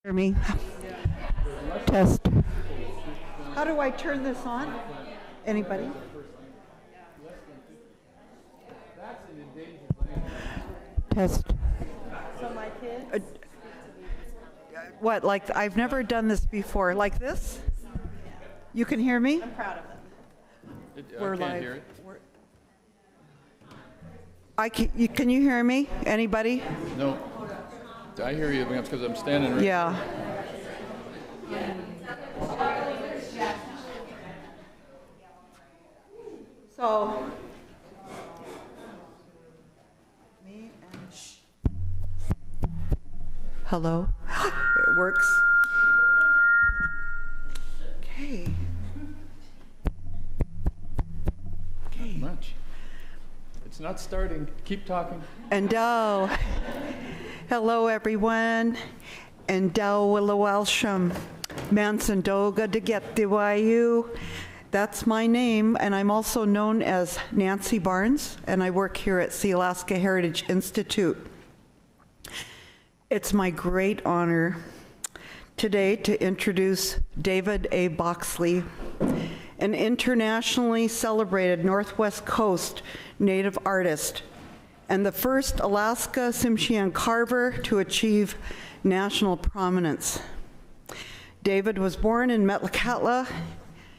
Hear me? Test. How do I turn this on? Anybody? Test. So my kids? What, like, I've never done this before. Like this? You can hear me? I'm proud of them. We're I can't live. hear it. Can you hear me? Anybody? No. I hear you because I'm standing right Yeah. So, me and hello. It works. Okay. Okay. much. It's not starting. Keep talking. And hello everyone. And Welsham Mansandoga to get the YU. That's my name, and I'm also known as Nancy Barnes, and I work here at Sealaska Heritage Institute. It's my great honor today to introduce David A. Boxley, an internationally celebrated Northwest Coast native artist and the first Alaska Tsimshian carver to achieve national prominence. David was born in Metlakatla.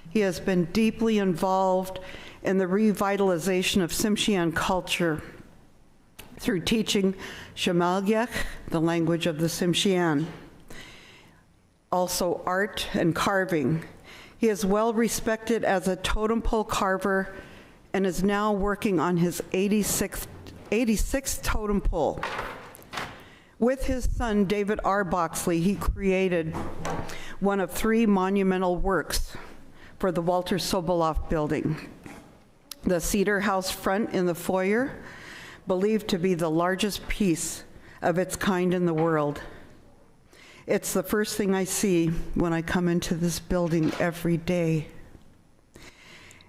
He has been deeply involved in the revitalization of Tsimshian culture through teaching Shm'algyack, the language of the Tsimshian, also art and carving. He is well respected as a totem pole carver and is now working on his 86th totem pole. With his son, David R. Boxley, he created one of 3 monumental works for the Walter Soboleff Building. The cedar house front in the foyer, believed to be the largest piece of its kind in the world. It's the first thing I see when I come into this building every day.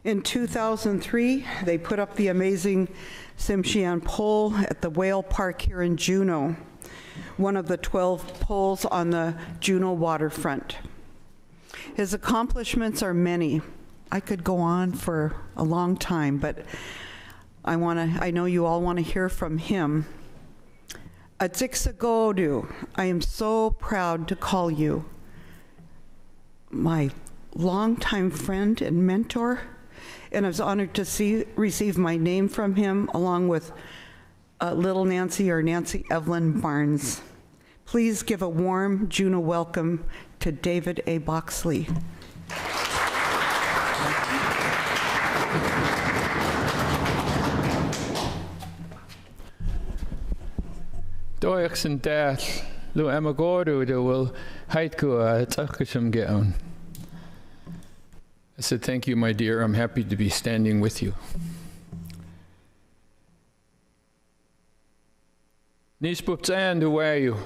In 2003, they put up the amazing Tsimshian pole at the Whale Park here in Juneau, one of the 12 poles on the Juneau waterfront. His accomplishments are many. I could go on for a long time, but I know you all want to hear from him. Atsiksagodu, I am so proud to call you my longtime friend and mentor, and I was honored to receive my name from him along with Little Nancy or Nancy Evelyn Barnes. Please give a warm Juneau welcome to David A. Boxley. Doichs and death, Lu Amagoru, they will haitku Tshimshian geon. I said, thank you, my dear. I'm happy to be standing with you. Nispuptsan du wayu.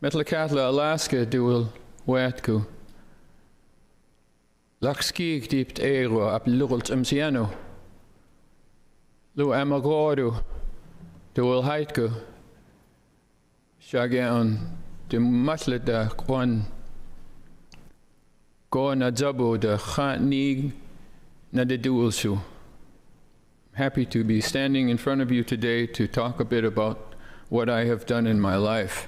Metlakatla, Alaska, du will watku. Lakskig dipt ero ap lurult Tsimshiano. Lu amagoru, du will haitku. Shagyan, de matlada kwan. Go na jabu de khatnig na de duulsu. Happy to be standing in front of you today to talk a bit about what I have done in my life.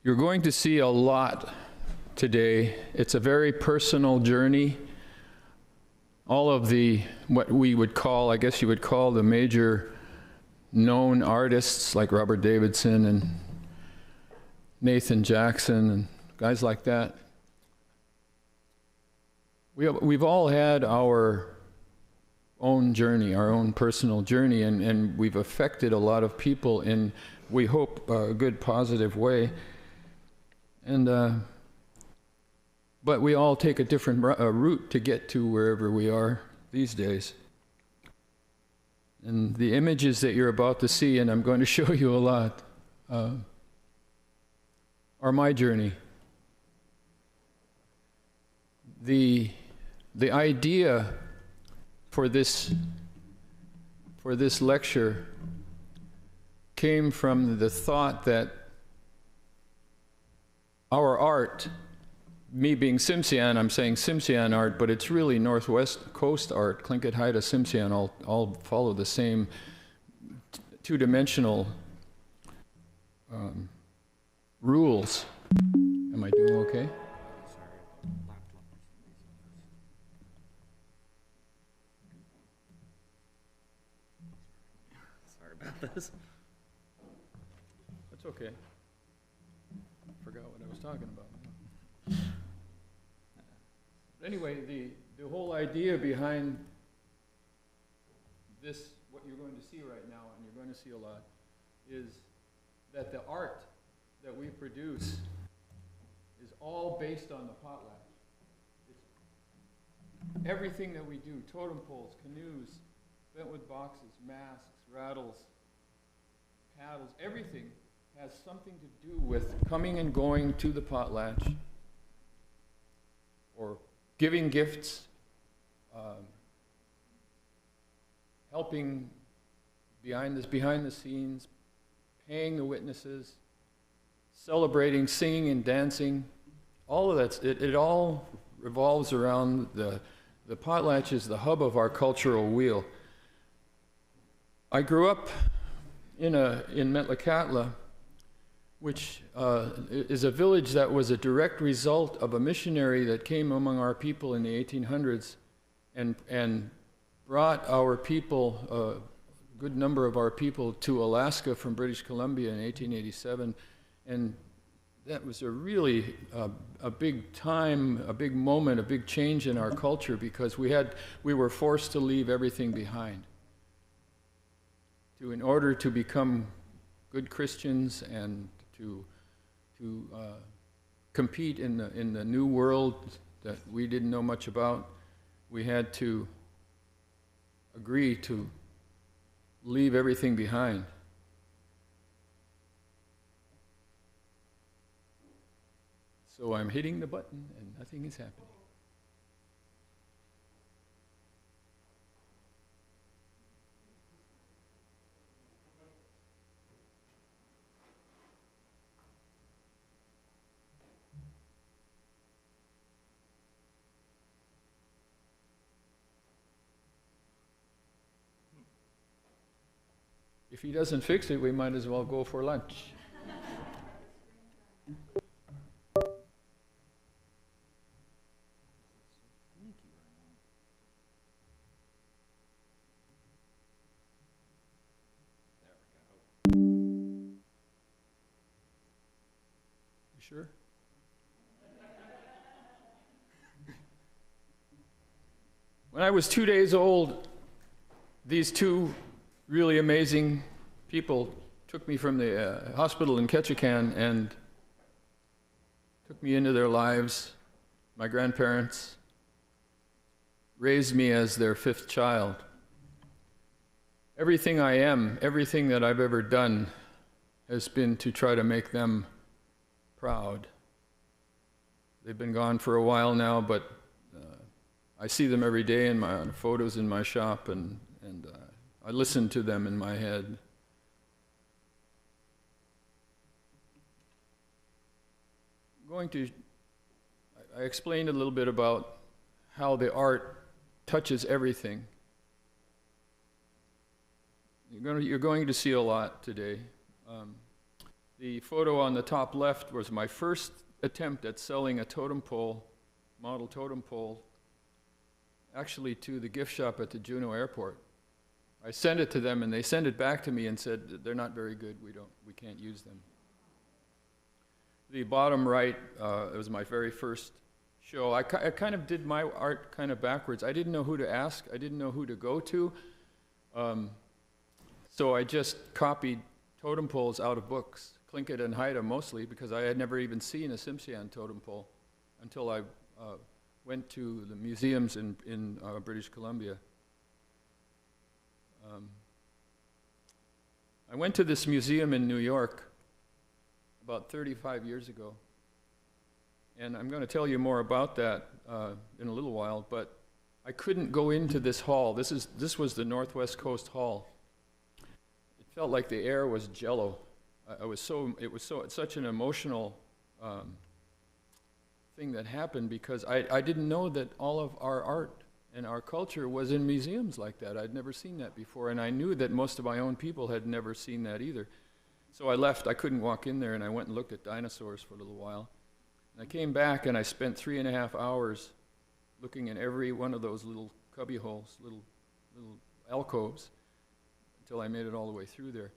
You're going to see a lot today. It's a very personal journey. All of the, what we would call, I guess you would call the major known artists like Robert Davidson and Nathan Jackson and guys like that. We've all had our own journey, our own personal journey, and we've affected a lot of people in, we hope, a good, positive way. And but we all take a different route to get to wherever we are these days. And the images that you're about to see, and I'm going to show you a lot, are my journey. The idea for this lecture came from the thought that our art, me being Tsimshian, I'm saying Tsimshian art, but it's really Northwest Coast art. Tlingit Haida Tsimshian all follow the same two-dimensional rules. Am I doing okay? Sorry about this. That's okay. Forgot what I was talking about. Anyway, the whole idea behind this, what you're going to see right now, and you're going to see a lot, is that the art that we produce is all based on the potlatch. It's everything that we do, totem poles, canoes, bentwood boxes, masks, rattles, paddles, everything has something to do with coming and going to the potlatch, or giving gifts, helping behind the scenes, paying the witnesses, celebrating, singing and dancing. All of that, it all revolves around the potlatch is the hub of our cultural wheel. I grew up in Metlakatla, which is a village that was a direct result of a missionary that came among our people in the 1800s and brought our people, a good number of our people, to Alaska from British Columbia in 1887. And that was a really a big time, a big moment, a big change in our culture, because we were forced to leave everything behind in order to become good Christians and to compete in the new world that we didn't know much about. We had to agree to leave everything behind. So I'm hitting the button and nothing is happening. If he doesn't fix it, we might as well go for lunch. You sure? When I was 2 days old, these two really amazing people took me from the hospital in Ketchikan and took me into their lives. My grandparents raised me as their fifth child. everything I am, everything that I've ever done has been to try to make them proud. They've been gone for a while now, but I see them every day in my photos in my shop, and I listen to them in my head. I explained a little bit about how the art touches everything. You're going to see a lot today. The photo on the top left was my first attempt at selling a totem pole, model totem pole, actually to the gift shop at the Juneau airport. I sent it to them and they sent it back to me and said, they're not very good, we can't use them. The bottom right, it was my very first show. I kind of did my art kind of backwards. I didn't know who to ask, I didn't know who to go to. So I just copied totem poles out of books, Tlingit and Haida mostly, because I had never even seen a Tsimshian totem pole until I went to the museums in British Columbia. I went to this museum in New York about 35 years ago, and I'm going to tell you more about that in a little while, but I couldn't go into this hall. This was the Northwest Coast Hall. It felt like the air was jello. It's such an emotional thing that happened, because I didn't know that all of our art and our culture was in museums like that. I'd never seen that before, and I knew that most of my own people had never seen that either. So I left. I couldn't walk in there, and I went and looked at dinosaurs for a little while. And I came back, and I spent 3.5 hours looking in every one of those little cubby holes, little alcoves, until I made it all the way through there.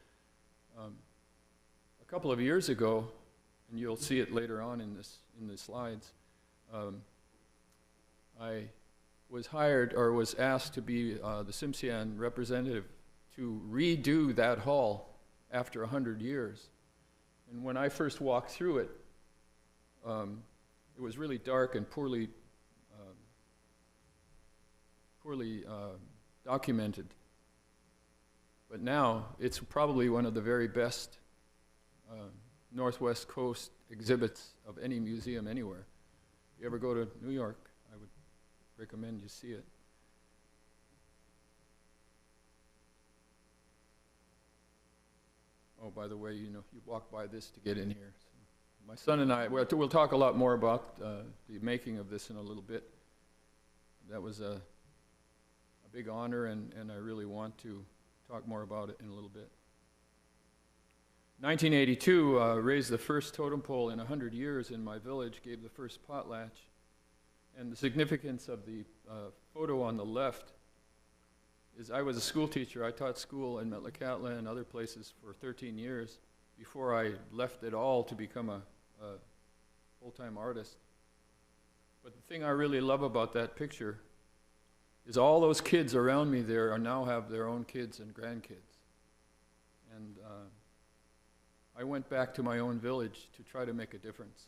A couple of years ago, and you'll see it later on in the slides, I was hired, or was asked to be the Tsimshian representative to redo that hall after 100 years. And when I first walked through it, it was really dark and poorly documented. But now it's probably one of the very best Northwest Coast exhibits of any museum anywhere. If you ever go to New York, I would recommend you see it. Oh, by the way, you walk by this to get in here. So my son and I, we'll talk a lot more about the making of this in a little bit. That was a big honor, and I really want to talk more about it in a little bit. 1982 raised the first totem pole in 100 years in my village, gave the first potlatch. And the significance of the photo on the left is I was a school teacher. I taught school in Metlakatla and other places for 13 years before I left it all to become a full-time artist. But the thing I really love about that picture is all those kids around me there now have their own kids and grandkids. And I went back to my own village to try to make a difference.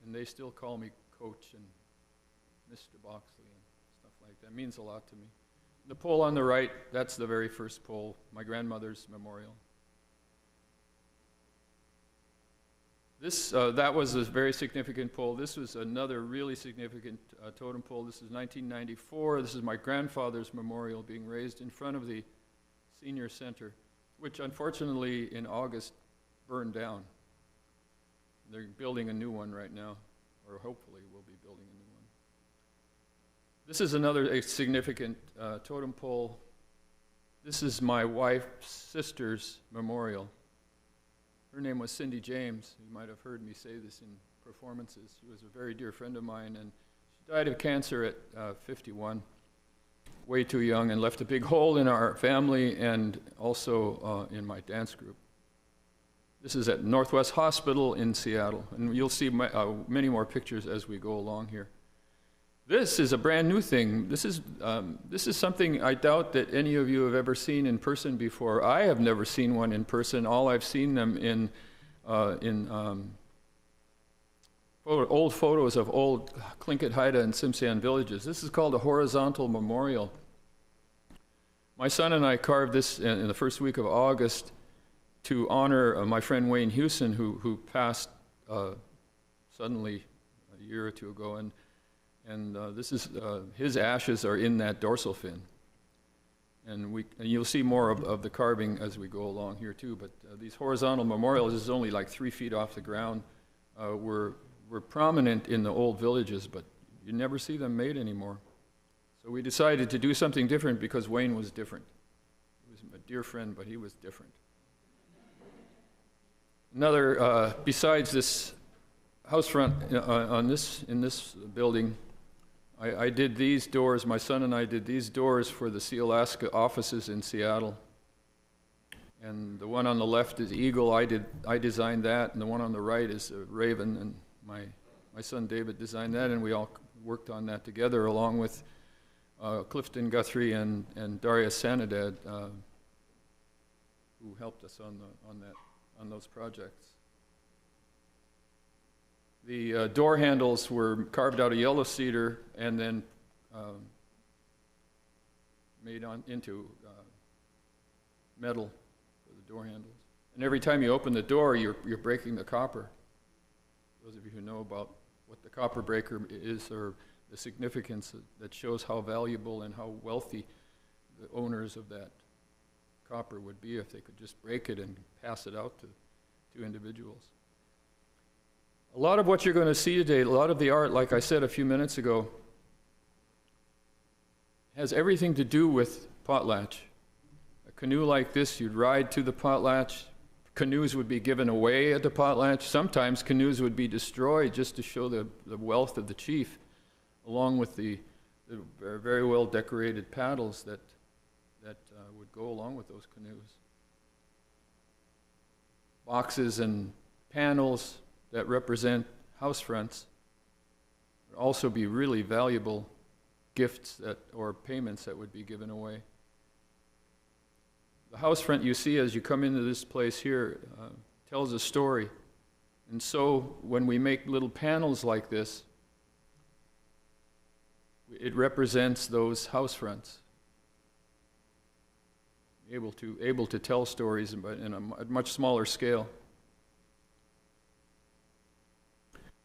And they still call me Coach and Mr. Boxley and stuff like that. It means a lot to me. The pole on the right, that's the very first pole, my grandmother's memorial. That was a very significant pole. This was another really significant totem pole. This is 1994. This is my grandfather's memorial being raised in front of the senior center, which unfortunately in August burned down. They're building a new one right now, or hopefully will be building a new one. This is another significant totem pole. This is my wife's sister's memorial. Her name was Cindy James. You might have heard me say this in performances. She was a very dear friend of mine, and she died of cancer at 51, way too young, and left a big hole in our family and also in my dance group. This is at Northwest Hospital in Seattle, and you'll see many more pictures as we go along here. This is a brand new thing. This is something I doubt that any of you have ever seen in person before. I have never seen one in person. All I've seen them in old photos of old Tlingit, Haida, and Tsimshian villages. This is called a horizontal memorial. My son and I carved this in the first week of August to honor my friend Wayne Hewson, who passed suddenly a year or two ago, and this is his ashes are in that dorsal fin, and you'll see more of the carving as we go along here too. But these horizontal memorials is only like 3 feet off the ground. Were prominent in the old villages, but you never see them made anymore. So we decided to do something different because Wayne was different. He was a dear friend, but he was different. Another, besides this house front in this building, I did these doors, my son and I did these doors for the Sealaska offices in Seattle. And the one on the left is eagle, I designed that, and the one on the right is a raven, and my son David designed that, and we all worked on that together along with Clifton Guthrie and Darius Sanadad, who helped us on those projects. The door handles were carved out of yellow cedar and then made into metal for the door handles. And every time you open the door, you're breaking the copper. Those of you who know about what the copper breaker is, or the significance that shows how valuable and how wealthy the owners of that copper would be if they could just break it and pass it out to individuals. A lot of what you're going to see today, a lot of the art, like I said a few minutes ago, has everything to do with potlatch. A canoe like this, you'd ride to the potlatch. Canoes would be given away at the potlatch. Sometimes canoes would be destroyed just to show the wealth of the chief, along with the very well decorated paddles that would go along with those canoes. Boxes and panels that represent house fronts would also be really valuable gifts or payments that would be given away. The house front you see as you come into this place here tells a story. And so when we make little panels like this, it represents those house fronts. Able to tell stories, but in a much smaller scale.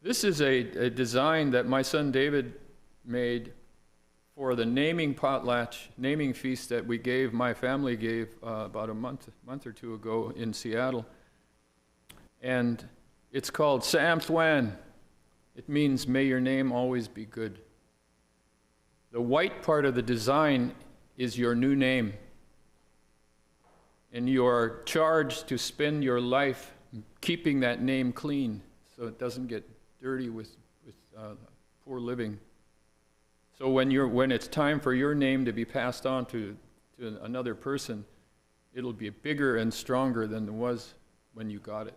This is a design that my son David made for the naming potlatch, naming feast that my family gave about a month or two ago in Seattle. And it's called Samthwan. It means, may your name always be good. The white part of the design is your new name. And you are charged to spend your life keeping that name clean so it doesn't get dirty with poor living. So when it's time for your name to be passed on to another person, it'll be bigger and stronger than it was when you got it.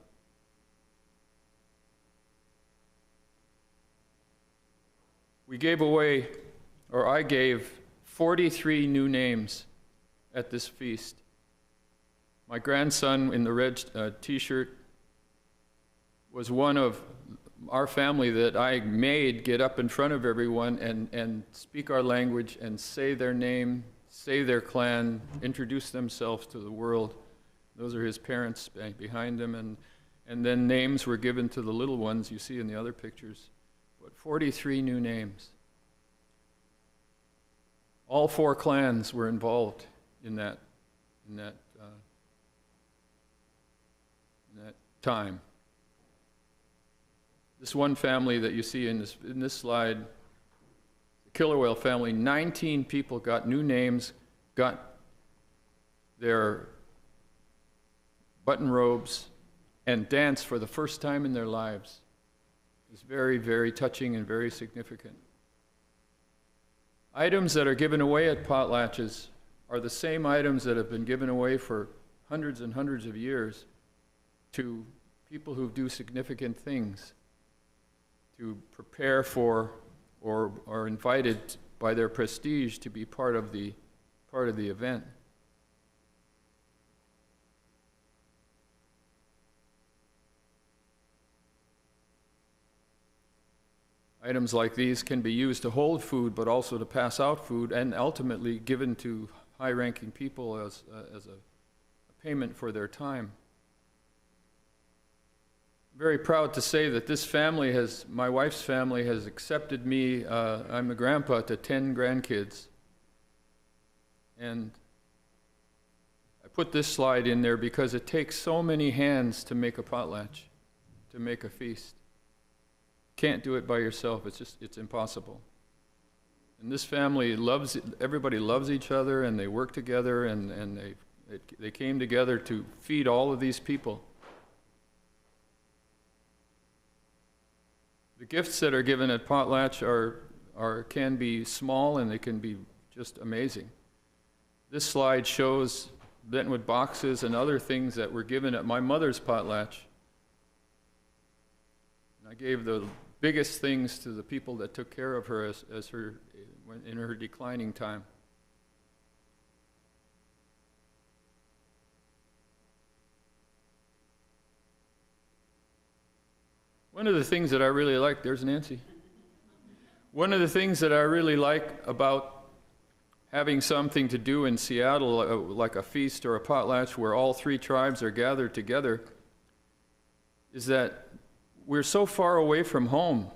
We gave away, or I gave, 43 new names at this feast. My grandson in the red t-shirt was one of our family that I made get up in front of everyone and speak our language and say their name, say their clan, introduce themselves to the world. Those are his parents behind him, and then names were given to the little ones you see in the other pictures. But 43 new names. All 4 clans were involved in that time. This one family that you see in this slide, the killer whale family, 19 people got new names, got their button robes, and danced for the first time in their lives. It was very, very touching and very significant. Items that are given away at potlatches are the same items that have been given away for hundreds and hundreds of years to people who do significant things, to prepare for or are invited by their prestige to be part of the event. Items like these can be used to hold food, but also to pass out food, and ultimately given to high-ranking people as a payment for their time. Very proud to say that this family my wife's family has accepted me. I'm a grandpa to 10 grandkids. And I put this slide in there because it takes so many hands to make a potlatch, to make a feast. Can't do it by yourself. It's impossible. And this family everybody loves each other, and they work together, and they came together to feed all of these people. The gifts that are given at potlatch can be small, and they can be just amazing. This slide shows bentwood boxes and other things that were given at my mother's potlatch. And I gave the biggest things to the people that took care of her in her declining time. One of the things that I really like, there's Nancy. One of the things that I really like about having something to do in Seattle, like a feast or a potlatch where all three tribes are gathered together, is that we're so far away from home.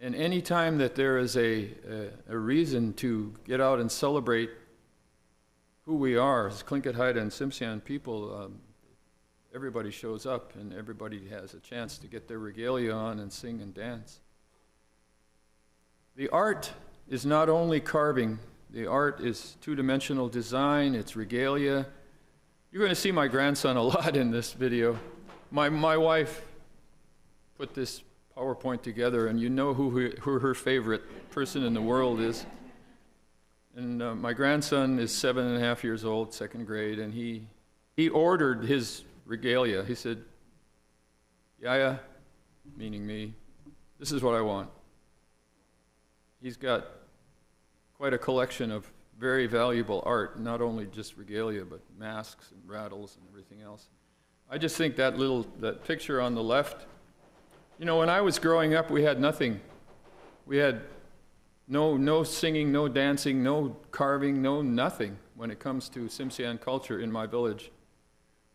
And any time that there is a reason to get out and celebrate who we are as Tlingit, Haida, and Tsimshian people, everybody shows up, and everybody has a chance to get their regalia on and sing and dance. The art is not only carving. The art is two-dimensional design, it's regalia. You're going to see my grandson a lot in this video. My wife put this PowerPoint together, and you know who her favorite person in the world is. And my grandson is 7.5 years old, second grade, and he ordered his regalia. He said, "Yaya," meaning me, "this is what I want." He's got quite a collection of very valuable art, not only just regalia, but masks and rattles and everything else. I just think that picture on the left, you know, when I was growing up, we had nothing. We had no singing, no dancing, no carving, no nothing when it comes to Tsimshian culture in my village.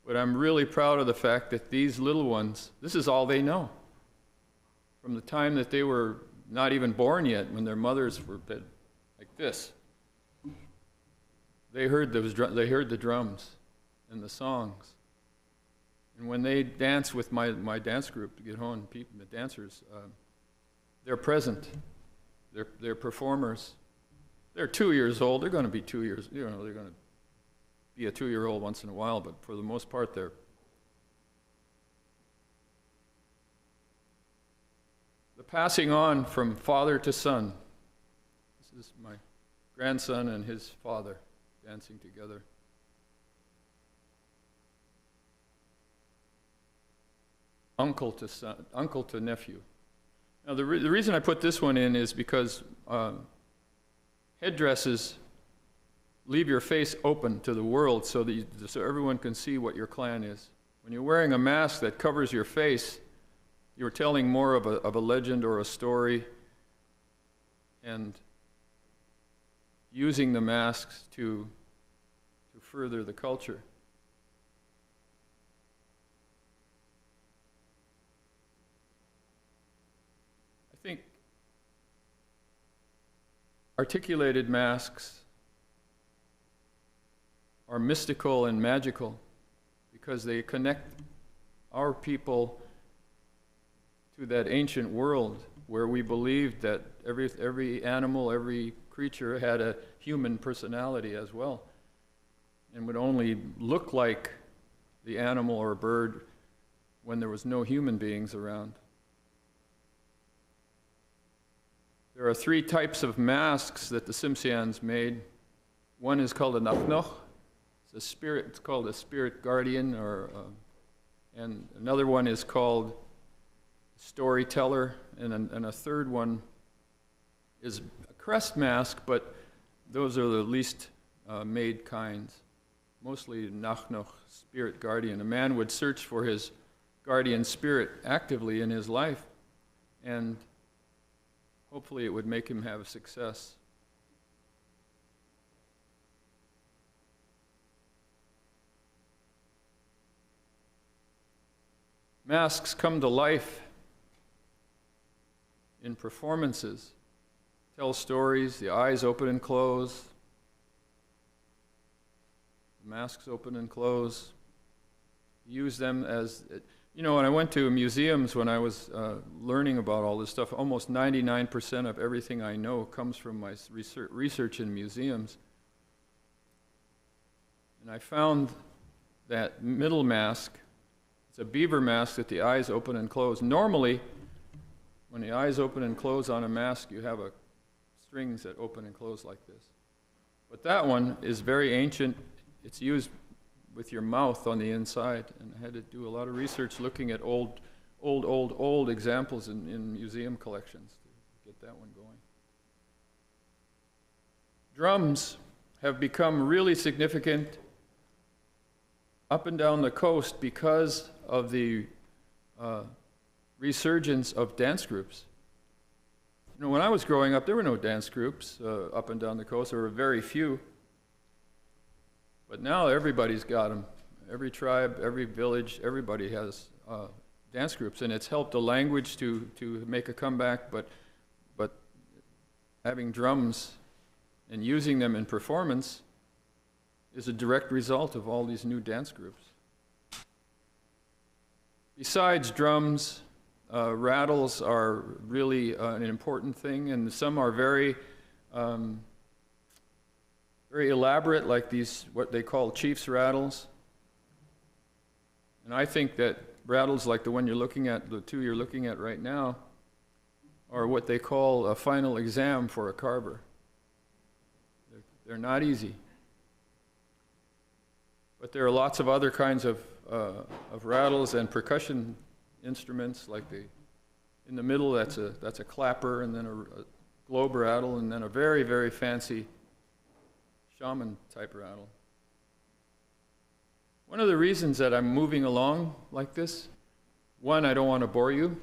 But I'm really proud of the fact that these little ones, this is all they know. From the time that they were not even born yet, when their mothers were like this, they heard the drums and the songs. And when they dance with my dance group to get home, the dancers, they're present. They're performers. They're 2 years old. They're going to be 2 years. You know, they're going to be a 2-year-old once in a while, but for the most part, they're. The passing on from father to son. This is my grandson and his father dancing together. Uncle to son, uncle to nephew. Now, the reason I put this one in is because headdresses leave your face open to the world so everyone can see what your clan is. When you're wearing a mask that covers your face, you're telling more of a legend or a story, and using the masks to further the culture. I think articulated masks are mystical and magical because they connect our people to that ancient world where we believed that every animal, every creature had a human personality as well and would only look like the animal or bird when there was no human beings around. There are 3 types of masks that the Tsimshians made. One is called a nachnoch. It's a spirit. It's called a spirit guardian, and another one is called storyteller, and a third one is a crest mask, but those are the least made kinds. Mostly nachnoch, spirit guardian. A man would search for his guardian spirit actively in his life, and hopefully it would make him have success. Masks come to life in performances, tell stories, the eyes open and close, the masks open and close. Use them as, you know, when I went to museums when I was learning about all this stuff, almost 99% of everything I know comes from my research in museums. And I found that middle mask, it's a beaver mask that the eyes open and close. Normally, when the eyes open and close on a mask, you have strings that open and close like this. But that one is very ancient. It's used with your mouth on the inside, and I had to do a lot of research looking at old examples in museum collections to get that one going. Drums have become really significant up and down the coast because of the resurgence of dance groups. You know, when I was growing up, there were no dance groups up and down the coast. There were very few. But now everybody's got them. Every tribe, every village, everybody has dance groups, and it's helped the language to make a comeback, but having drums and using them in performance is a direct result of all these new dance groups. Besides drums, rattles are really an important thing, and some are very elaborate, like these, what they call chief's rattles. And I think that rattles like the one you're looking at, the two you're looking at right now, are what they call a final exam for a carver. They're not easy. But there are lots of other kinds of rattles and percussion instruments, like in the middle, that's a clapper, and then a globe rattle, and then a very, very fancy shaman type rattle. One of the reasons that I'm moving along like this, one, I don't want to bore you,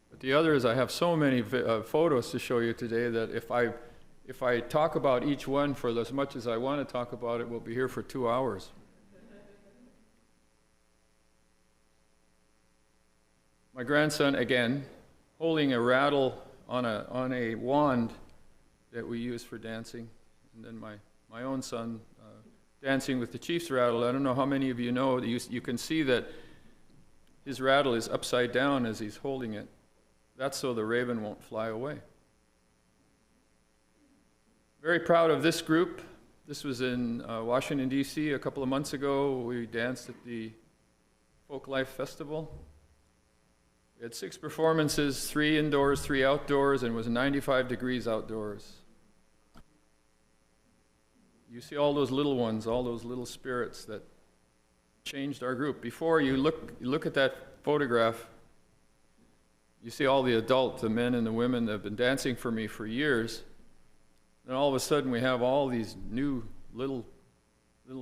but the other is I have so many photos to show you today that if I talk about each one for as much as I want to talk about it, we'll be here for 2 hours. My grandson, again, holding a rattle on a wand that we use for dancing, and then my own son dancing with the chief's rattle. I don't know how many of you know, you can see that his rattle is upside down as he's holding it. That's so the raven won't fly away. Very proud of this group. This was in Washington, D.C. a couple of months ago. We danced at the Folklife Festival. We had 6 performances, 3 indoors, 3 outdoors, and it was 95 degrees outdoors. You see all those little ones, all those little spirits that changed our group. Before you look at that photograph, you see all the adults, the men and the women that have been dancing for me for years. And all of a sudden we have all these new little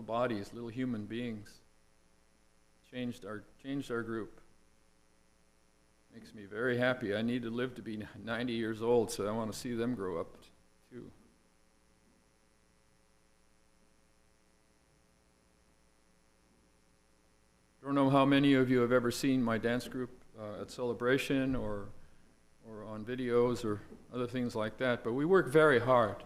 bodies, little human beings. Changed our group. Makes me very happy. I need to live to be 90 years old, so I want to see them grow up too. I don't know how many of you have ever seen my dance group at Celebration or on videos or other things like that, but we work very hard.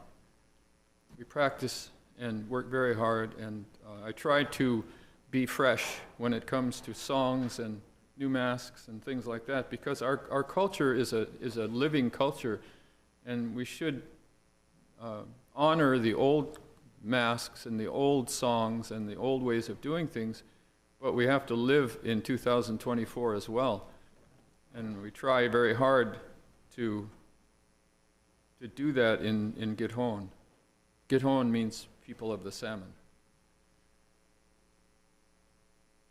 We practice and work very hard, and I try to be fresh when it comes to songs and new masks and things like that, because our culture is a living culture, and we should honor the old masks and the old songs and the old ways of doing things, but we have to live in 2024 as well. And we try very hard to do that in Githon. Githon means people of the salmon.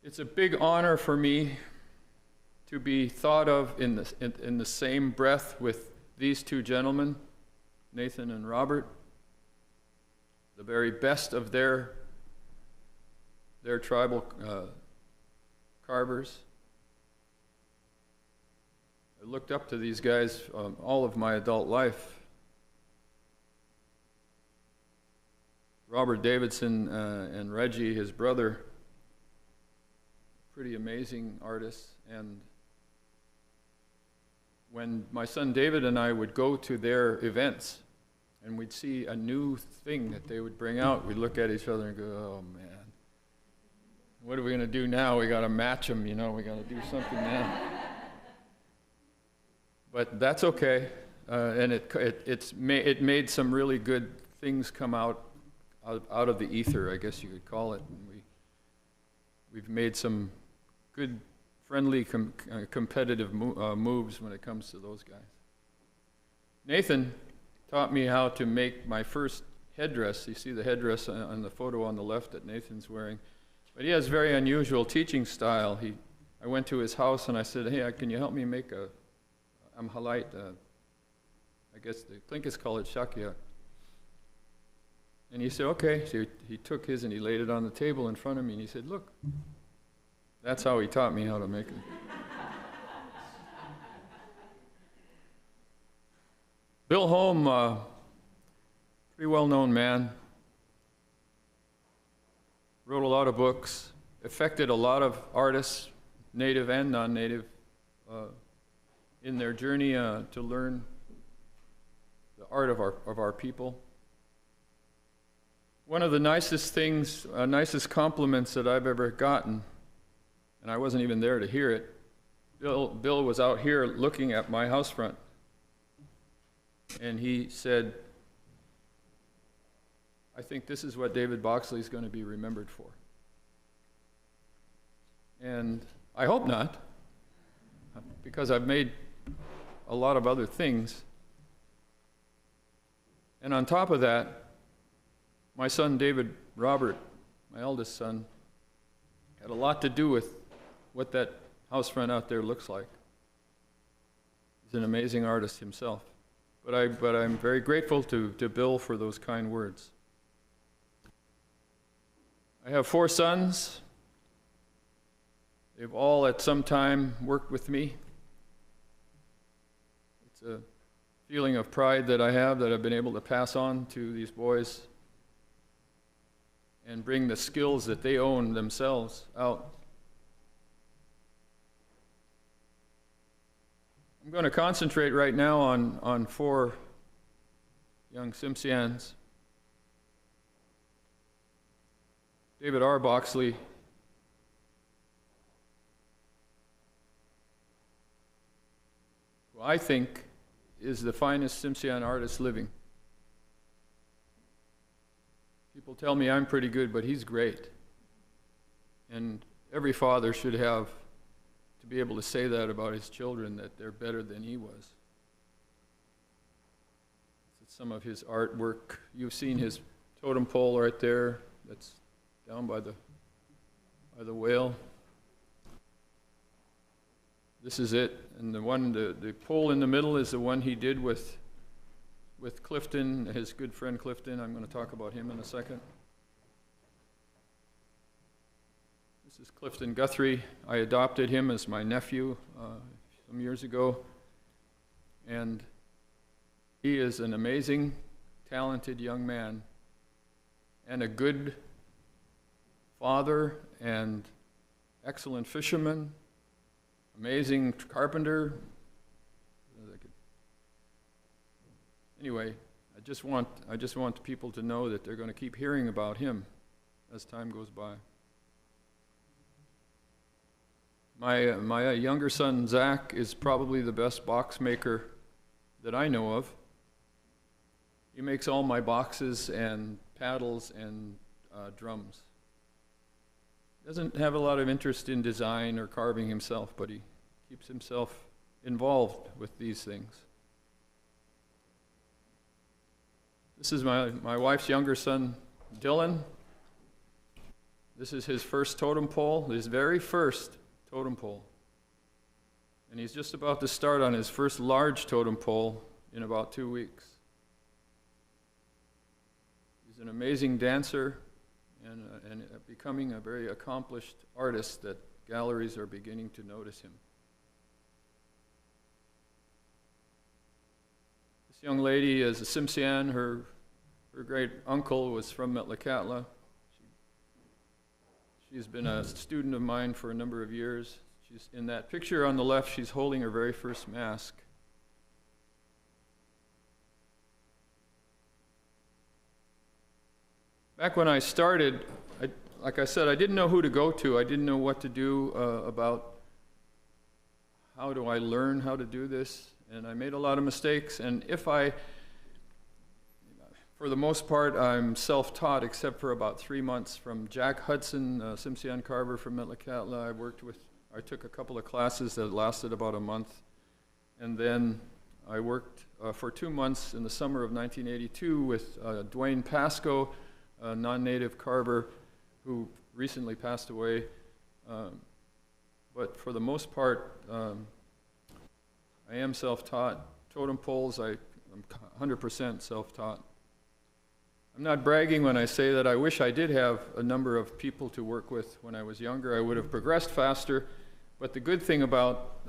It's a big honor for me to be thought of in the same breath with these 2 gentlemen, Nathan and Robert, the very best of their tribal carvers. I looked up to these guys all of my adult life. Robert Davidson and Reggie, his brother, pretty amazing artists. And when my son David and I would go to their events, and we'd see a new thing that they would bring out, we'd look at each other and go, oh man, what are we going to do now? We got to match them, you know, we got to do something now. But that's okay, and it made some really good things come out of the ether, I guess you could call it. And we've made some good, friendly, competitive moves when it comes to those guys. Nathan taught me how to make my first headdress. You see the headdress on the photo on the left that Nathan's wearing. But he has very unusual teaching style. I went to his house and I said, hey, can you help me make a Amhalite, I guess the Tlingits call it Shm'algyack. And he said, okay. So he took his and he laid it on the table in front of me and he said, look, that's how he taught me how to make it. Bill Holm, pretty well-known man, wrote a lot of books, affected a lot of artists, native and non-native, in their journey to learn the art of our people. One of the nicest things, nicest compliments that I've ever gotten, and I wasn't even there to hear it, Bill was out here looking at my house front, and he said, I think this is what David Boxley is going to be remembered for. And I hope not, because I've made a lot of other things. And on top of that, my son David Robert, my eldest son, had a lot to do with what that house front out there looks like. He's an amazing artist himself. But I'm very grateful to Bill for those kind words. I have 4 sons. They've all at some time worked with me. It's a feeling of pride that I have that I've been able to pass on to these boys and bring the skills that they own themselves out. I'm going to concentrate right now on 4 young Tsimshians. David R. Boxley, who I think is the finest Tsimshian artist living. People tell me I'm pretty good, but he's great. And every father should have to be able to say that about his children, that they're better than he was. It's some of his artwork. You've seen his totem pole right there. That's down by the whale. This is it. And the pole in the middle is the one he did with Clifton, his good friend Clifton. I'm going to talk about him in a second. This is Clifton Guthrie. I adopted him as my nephew some years ago. And he is an amazing, talented young man and a good father and excellent fisherman, amazing carpenter. Anyway, I just want people to know that they're going to keep hearing about him as time goes by. My younger son, Zach, is probably the best box maker that I know of. He makes all my boxes and paddles and drums. Doesn't have a lot of interest in design or carving himself, but he keeps himself involved with these things. This is my wife's younger son, Dylan. This is his first totem pole, his very first totem pole. And he's just about to start on his first large totem pole in about 2 weeks. He's an amazing dancer and becoming a very accomplished artist that galleries are beginning to notice him. This young lady is a Tsimshian. Her great uncle was from Metlakatla. She's been a student of mine for a number of years. She's in that picture on the left, she's holding her very first mask. Back when I started, like I said, I didn't know who to go to. I didn't know what to do about how do I learn how to do this. And I made a lot of mistakes. And for the most part, I'm self-taught, except for about 3 months from Jack Hudson, Tsimshian carver from Metlakatla. I took a couple of classes that lasted about a month. And then I worked for 2 months in the summer of 1982 with Dwayne Pascoe, a non-native carver who recently passed away. But for the most part, I am self-taught. Totem poles, I'm 100% self-taught. I'm not bragging when I say that I wish I did have a number of people to work with when I was younger. I would have progressed faster. But the good thing about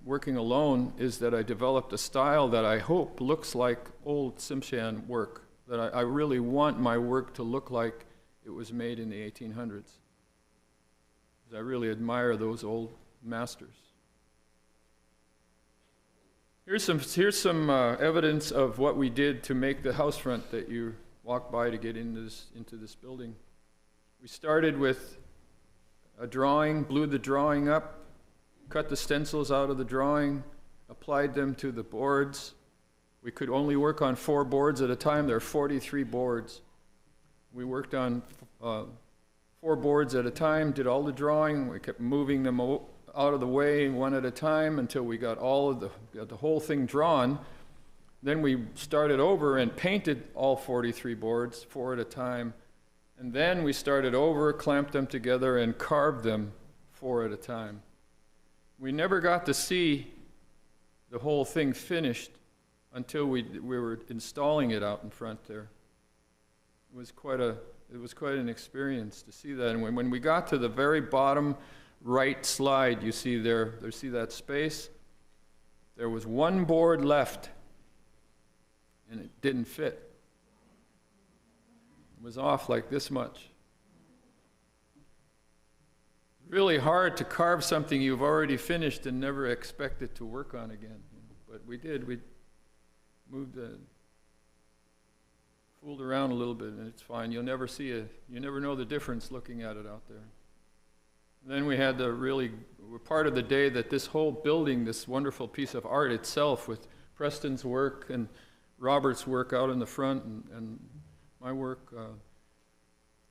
working alone is that I developed a style that I hope looks like old Tsimshian work, that I really want my work to look like it was made in the 1800s. I really admire those old masters. Here's some evidence of what we did to make the house front that you walk by to get into this building. We started with a drawing, blew the drawing up, cut the stencils out of the drawing, applied them to the boards. We could only work on 4 boards at a time. There are 43 boards. We worked on 4 boards at a time, did all the drawing. We kept moving them out of the way one at a time until we got got the whole thing drawn. Then we started over and painted all 43 boards, 4 at a time. And then we started over, clamped them together, and carved them 4 at a time. We never got to see the whole thing finished until we were installing it out in front there. It was quite an experience to see that. And when we got to the very bottom right slide, you see see that space? There was 1 board left, and it didn't fit. It was off like this much. Really hard to carve something you've already finished and never expect it to work on again. But we did. We moved fooled around a little bit, and it's fine. You never know the difference looking at it out there. And then we had part of the day that this whole building, this wonderful piece of art itself, with Preston's work and Robert's work out in the front and my work,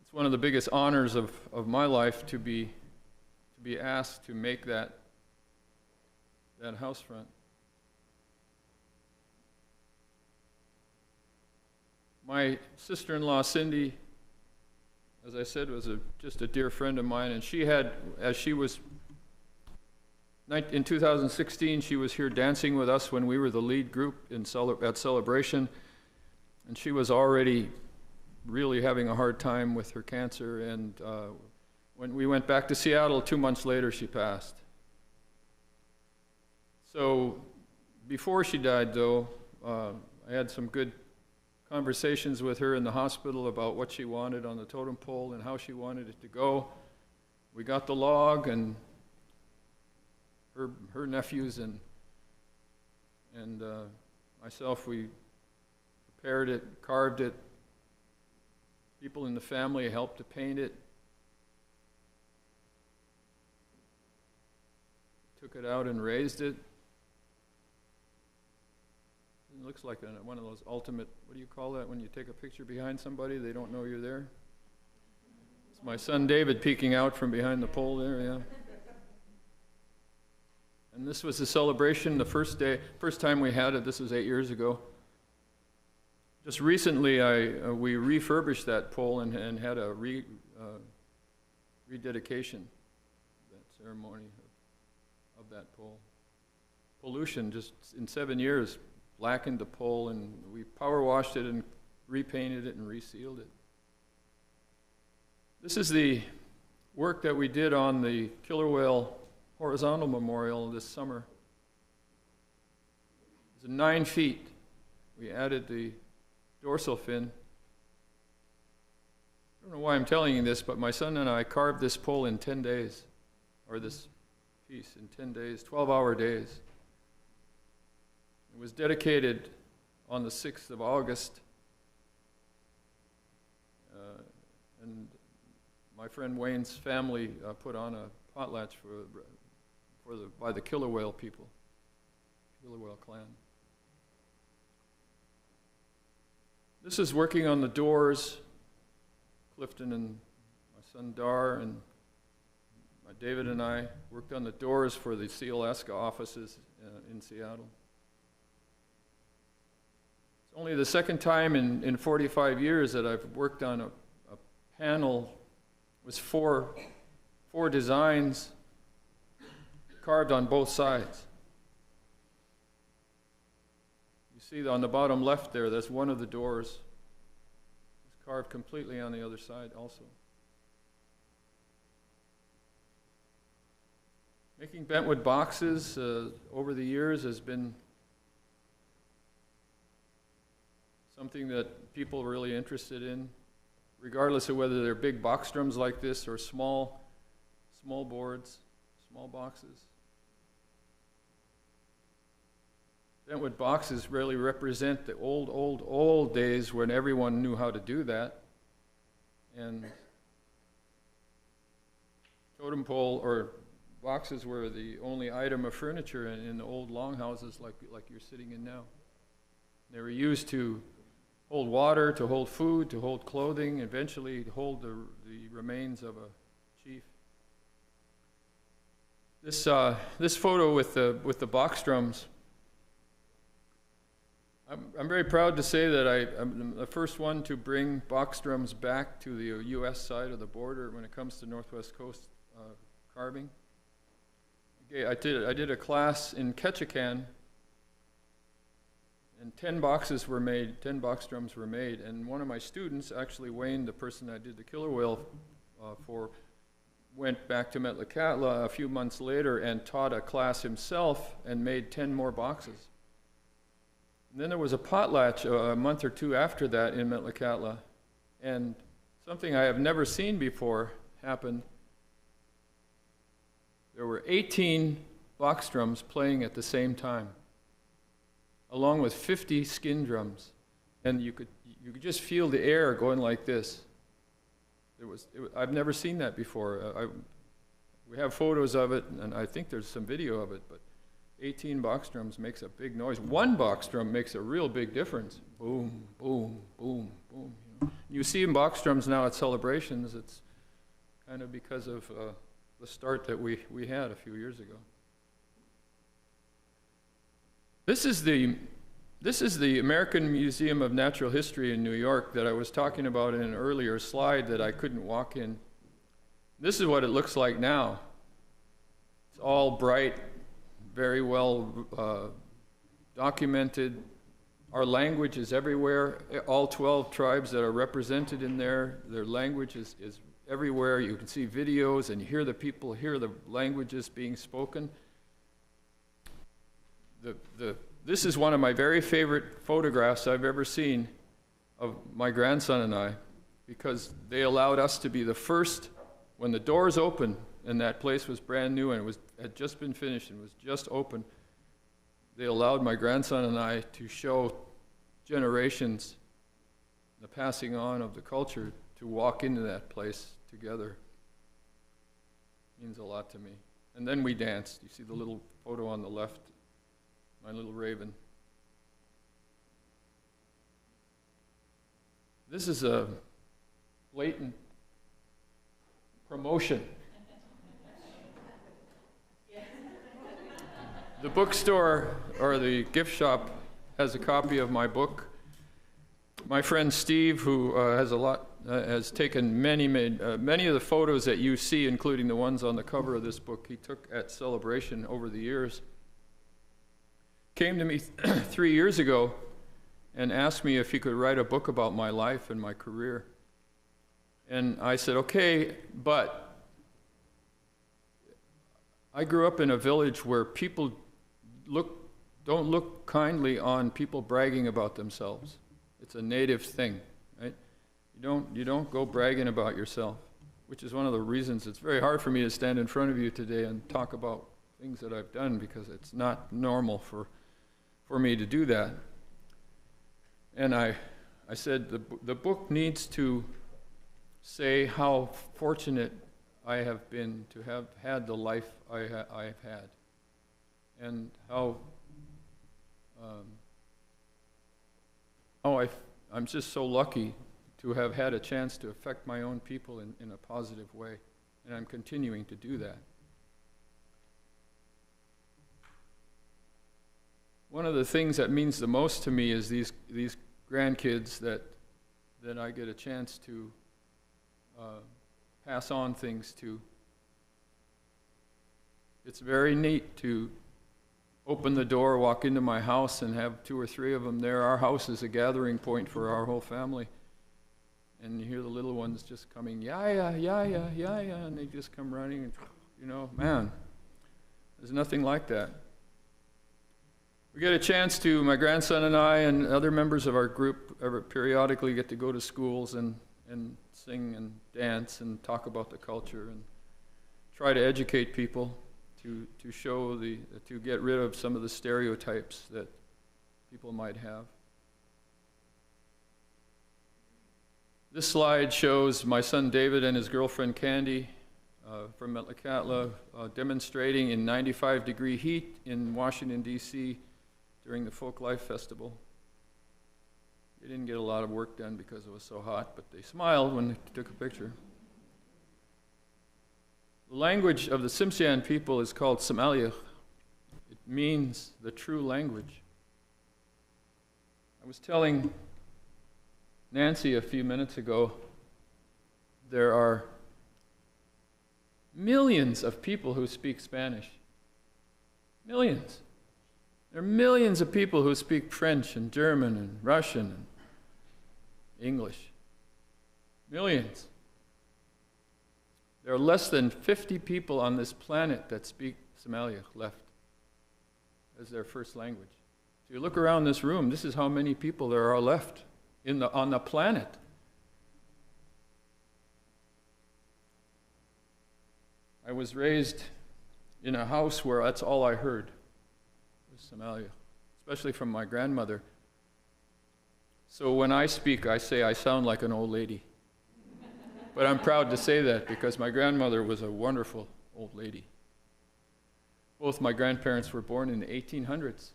it's one of the biggest honors of my life to be asked to make that house front. My sister-in-law, Cindy, as I said, was just a dear friend of mine, and in 2016, she was here dancing with us when we were the lead group at Celebration, and she was already really having a hard time with her cancer, and when we went back to Seattle 2 months later, she passed. So before she died, though, I had some good conversations with her in the hospital about what she wanted on the totem pole and how she wanted it to go. We got the log, and her nephews and myself, we prepared it, carved it. People in the family helped to paint it. Took it out and raised it. It looks like one of those ultimate, what do you call that when you take a picture behind somebody, they don't know you're there? It's my son David peeking out from behind the pole there, yeah. And this was the celebration, the first time we had it. This was 8 years ago. Just recently, we refurbished that pole and had a rededication, that ceremony of that pole. Pollution, just in 7 years, blackened the pole, and we power washed it and repainted it and resealed it. This is the work that we did on the killer whale horizontal memorial this summer. It's 9 feet. We added the dorsal fin. don't know why I'm telling you this, but my son and I carved this pole in 10 days, or this piece in 10 days, 12-hour days. It was dedicated on the 6th of August, and my friend Wayne's family put on a potlatch by the killer whale people, killer whale clan. This is working on the doors. Clifton and my son Dar and David and I worked on the doors for the Sealaska offices in Seattle. It's only the second time in 45 years that I've worked on a panel with four designs carved on both sides. You see on the bottom left there, that's one of the doors. It's carved completely on the other side also. Making bentwood boxes over the years has been something that people are really interested in, regardless of whether they're big box drums like this or small boards, small boxes. Bentwood boxes really represent the old days when everyone knew how to do that. And totem pole or boxes were the only item of furniture in the old longhouses like you're sitting in now. They were used to hold water, to hold food, to hold clothing, eventually to hold the remains of a chief. This photo with the box drums, I'm very proud to say that I'm the first one to bring box drums back to the U.S. side of the border when it comes to Northwest Coast carving. Okay, I did a class in Ketchikan, and 10 boxes were made, 10 box drums were made, and one of my students, actually Wayne, the person I did the killer whale for, went back to Metlakatla a few months later and taught a class himself and made 10 more boxes. And then there was a potlatch a month or two after that in Metlakatla, and something I have never seen before happened. There were 18 box drums playing at the same time, along with 50 skin drums, and you could just feel the air going like this. I've never seen that before. We have photos of it, and I think there's some video of it, but 18 box drums makes a big noise. One box drum makes a real big difference. Boom, boom, boom, boom. You see in box drums now at celebrations, it's kind of because of the start that we had a few years ago. This is the American Museum of Natural History in New York that I was talking about in an earlier slide that I couldn't walk in. This is what it looks like now. It's all bright, very well documented. Our language is everywhere. All 12 tribes that are represented in there, their language is everywhere. You can see videos and you hear the people, hear the languages being spoken. This is one of my very favorite photographs I've ever seen of my grandson and I, because they allowed us to be the first, when the doors opened and that place was brand new and had just been finished and was just open, they allowed my grandson and I to show generations the passing on of the culture, to walk into that place together. It means a lot to me. And then we danced. You see the little photo on the left, my little raven. This is a blatant promotion. The bookstore or the gift shop has a copy of my book. My friend Steve, who has taken many of the photos that you see, including the ones on the cover of this book, he took at Celebration over the years, came to me 3 years ago and asked me if he could write a book about my life and my career. And I said, okay, but I grew up in a village where people don't look kindly on people bragging about themselves. It's a native thing, right? You don't go bragging about yourself, which is one of the reasons it's very hard for me to stand in front of you today and talk about things that I've done, because it's not normal for me to do that. And I said the book needs to say how fortunate I have been to have had the life I've had, and how I'm just so lucky to have had a chance to affect my own people in a positive way, and I'm continuing to do that. One of the things that means the most to me is these grandkids that I get a chance to pass on things to. It's very neat to open the door, walk into my house, and have 2 or 3 of them there. Our house is a gathering point for our whole family. And you hear the little ones just coming, yeah, and they just come running, and, you know, man, there's nothing like that. We get a chance to, my grandson and I and other members of our group periodically get to go to schools and sing and dance and talk about the culture and try to educate people to get rid of some of the stereotypes that people might have. This slide shows my son David and his girlfriend Candy from Metlakatla demonstrating in 95-degree heat in Washington, D.C. during the Folklife Festival. They didn't get a lot of work done because it was so hot, but they smiled when they took a picture. The language of the Tsimshian people is called Shm'algyack. It means the true language. I was telling Nancy a few minutes ago, there are millions of people who speak Spanish. Millions. There are millions of people who speak French and German and Russian and English. Millions. There are less than 50 people on this planet that speak Shm'algyack left as their first language. So you look around this room, this is how many people there are left on the planet. I was raised in a house where that's all I heard was Shm'algyack, especially from my grandmother. So when I speak, I say I sound like an old lady. But I'm proud to say that because my grandmother was a wonderful old lady. Both my grandparents were born in the 1800s.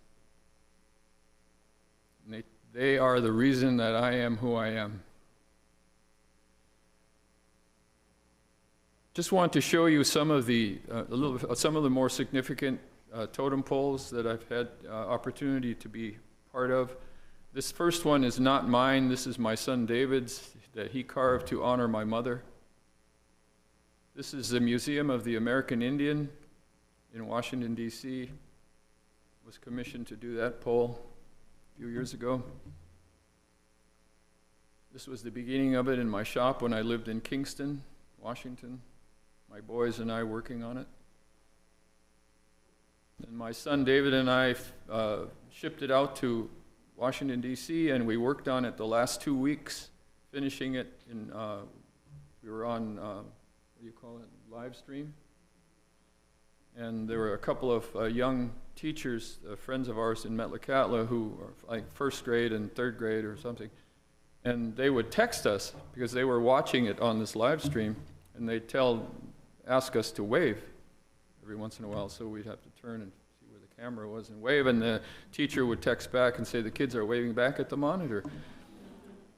And they are the reason that I am who I am. Just want to show you some of the more significant totem poles that I've had opportunity to be part of. This first one is not mine. This is my son David's that he carved to honor my mother. This is the Museum of the American Indian in Washington, D.C. Was commissioned to do that pole a few years ago. This was the beginning of it in my shop when I lived in Kingston, Washington. My boys and I working on it. And my son David and I shipped it out to Washington, D.C., and we worked on it the last 2 weeks, finishing it in, we were on, what do you call it, live stream? And there were a couple of young teachers, friends of ours in Metlakatla, who are like 1st grade and 3rd grade or something, and they would text us because they were watching it on this live stream, and they'd ask us to wave every once in a while, so we'd have to turn and see where the camera was and wave, and the teacher would text back and say the kids are waving back at the monitor.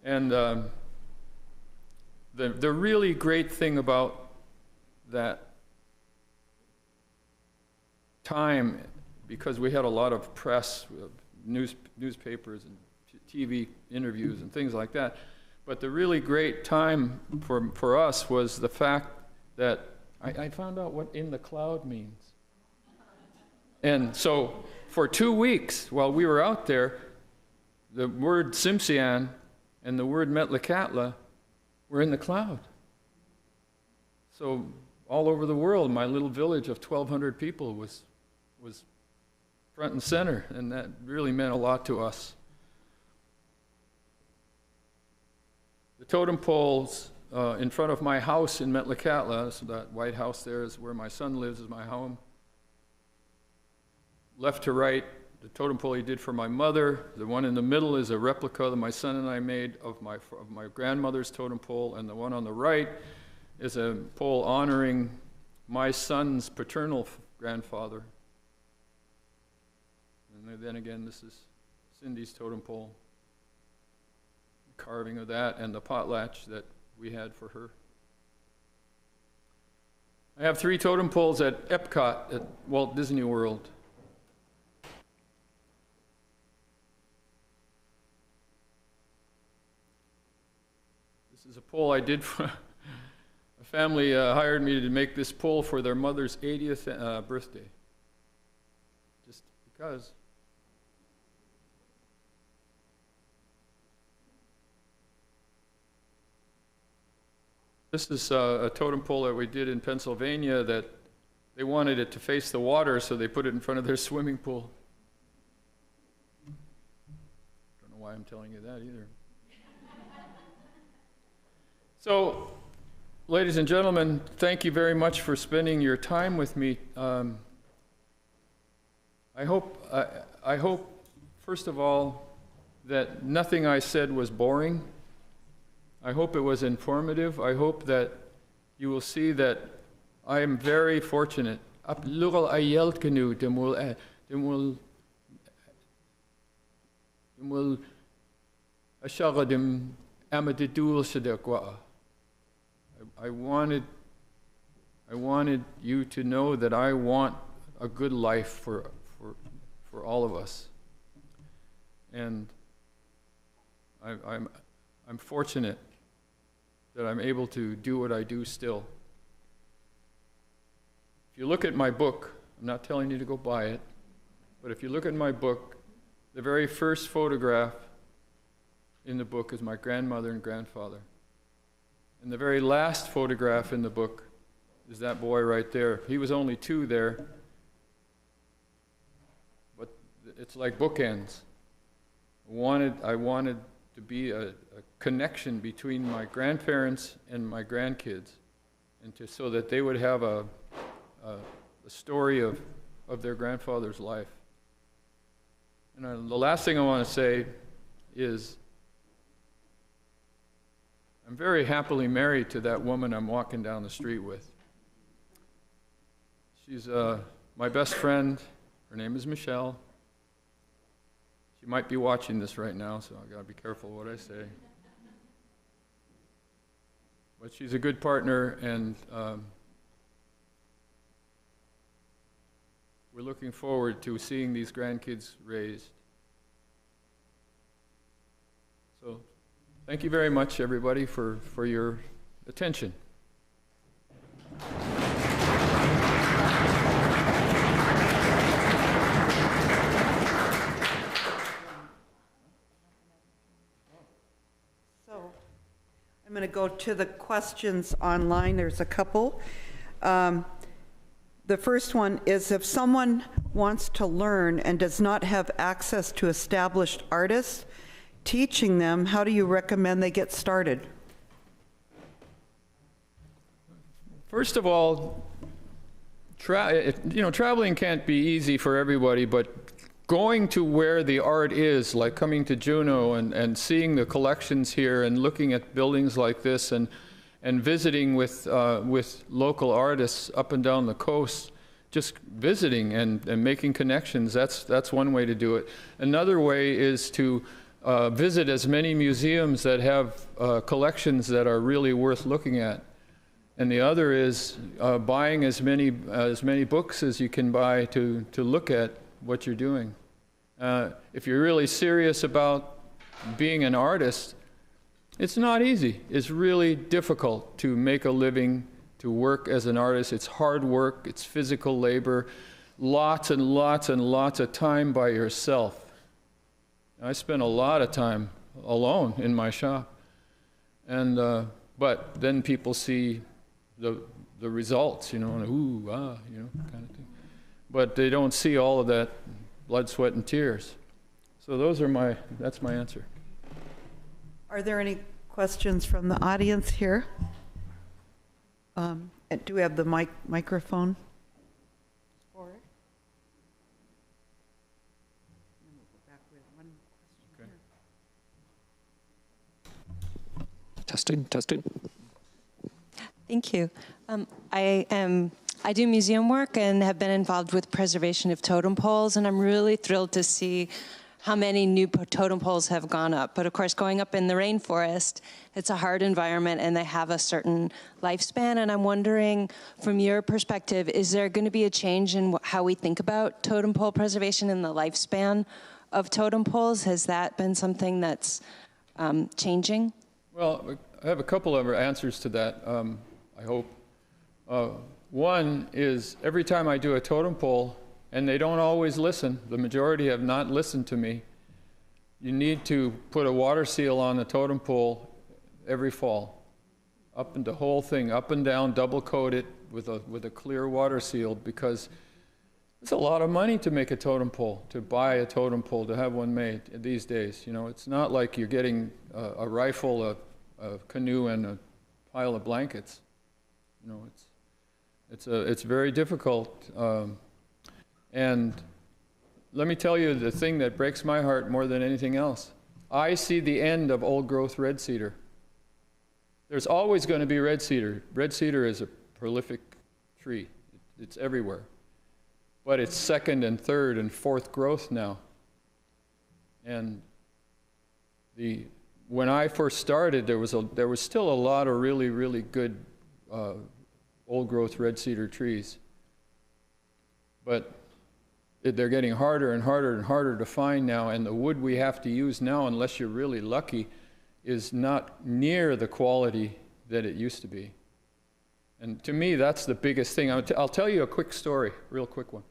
And the really great thing about that time, because we had a lot of press, newspapers and TV interviews and things like that, but the really great time for us was the fact that I found out what in the cloud means. And so for 2 weeks while we were out there, the word Tsimshian and the word Metlakatla were in the cloud. So all over the world, my little village of 1,200 people was front and center, and that really meant a lot to us. The totem poles in front of my house in Metlakatla, so that white house there is where my son lives, is my home. Left to right, the totem pole he did for my mother. The one in the middle is a replica that my son and I made of my grandmother's totem pole, and the one on the right is a pole honoring my son's paternal grandfather. And then again, this is Cindy's totem pole, carving of that, and the potlatch that we had for her. I have 3 totem poles at Epcot at Walt Disney World. This is a pole I did for a family hired me to make this pole for their mother's 80th birthday. Just because. This is a totem pole that we did in Pennsylvania that they wanted it to face the water, so they put it in front of their swimming pool. Don't know why I'm telling you that either. So, ladies and gentlemen, thank you very much for spending your time with me. I hope, first of all, that nothing I said was boring. I hope it was informative. I hope that you will see that I am very fortunate. I wanted you to know that I want a good life for all of us. And I'm fortunate that I'm able to do what I do still. If you look at my book, I'm not telling you to go buy it, but if you look at my book, the very first photograph in the book is my grandmother and grandfather. And the very last photograph in the book is that boy right there. He was only 2 there, but it's like bookends. I wanted to be a connection between my grandparents and my grandkids, and so that they would have a story of their grandfather's life. And the last thing I want to say is I'm very happily married to that woman I'm walking down the street with. She's my best friend. Her name is Michelle. She might be watching this right now, so I've got to be careful what I say. But she's a good partner, and we're looking forward to seeing these grandkids raised. So thank you very much, everybody, for your attention. I'm going to go to the questions online. There's a couple. The first one is, if someone wants to learn and does not have access to established artists teaching them, how do you recommend they get started? First of all, traveling can't be easy for everybody, but going to where the art is, like coming to Juneau and seeing the collections here and looking at buildings like this and visiting with local artists up and down the coast, just visiting and making connections, that's one way to do it. Another way is to visit as many museums that have collections that are really worth looking at. And the other is buying as many books as you can buy to look at what you're doing. If you're really serious about being an artist, it's not easy. It's really difficult to make a living, to work as an artist. It's hard work, it's physical labor, lots and lots and lots of time by yourself. I spent a lot of time alone in my shop. And, but then people see the results, and ooh, kind of thing. But they don't see all of that blood, sweat, and tears. So that's my answer. Are there any questions from the audience here? Do we have the microphone? Testing, testing. Thank you. I do museum work and have been involved with preservation of totem poles, and I'm really thrilled to see how many new totem poles have gone up. But of course, going up in the rainforest, it's a hard environment and they have a certain lifespan. And I'm wondering, from your perspective, is there going to be a change in how we think about totem pole preservation and the lifespan of totem poles? Has that been something that's changing? Well, I have a couple of answers to that, I hope. One is every time I do a totem pole, and they don't always listen, the majority have not listened to me, you need to put a water seal on the totem pole every fall. Up and the whole thing, up and down, double coat it with a clear water seal, because it's a lot of money to make a totem pole, to buy a totem pole, to have one made these days. You know, it's not like you're getting a rifle, a canoe, and a pile of blankets. You know, it's very difficult. And let me tell you the thing that breaks my heart more than anything else. I see the end of old-growth red cedar. There's always going to be red cedar. Red cedar is a prolific tree. It's everywhere. But it's second and third and fourth growth now. And when I first started, there was still a lot of really, really good old-growth red cedar trees. But they're getting harder and harder and harder to find now, and the wood we have to use now, unless you're really lucky, is not near the quality that it used to be. And to me, that's the biggest thing. I'll tell you a quick story, real quick one.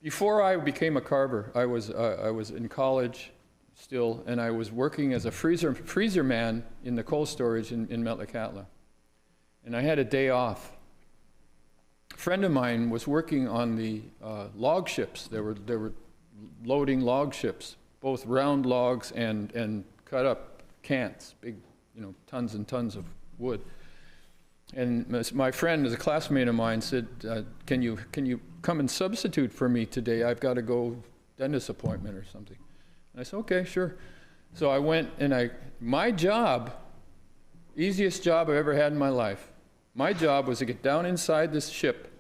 Before I became a carver, I was in college still, and I was working as a freezer man in the cold storage in Metlakatla. And I had a day off. A friend of mine was working on the log ships. They were loading log ships, both round logs and cut up cants, big, tons and tons of wood. And my friend, as a classmate of mine, said, can you come and substitute for me today? I've got to go dentist appointment or something. And I said, okay, sure. So I went, and my job, easiest job I've ever had in my life, my job was to get down inside this ship,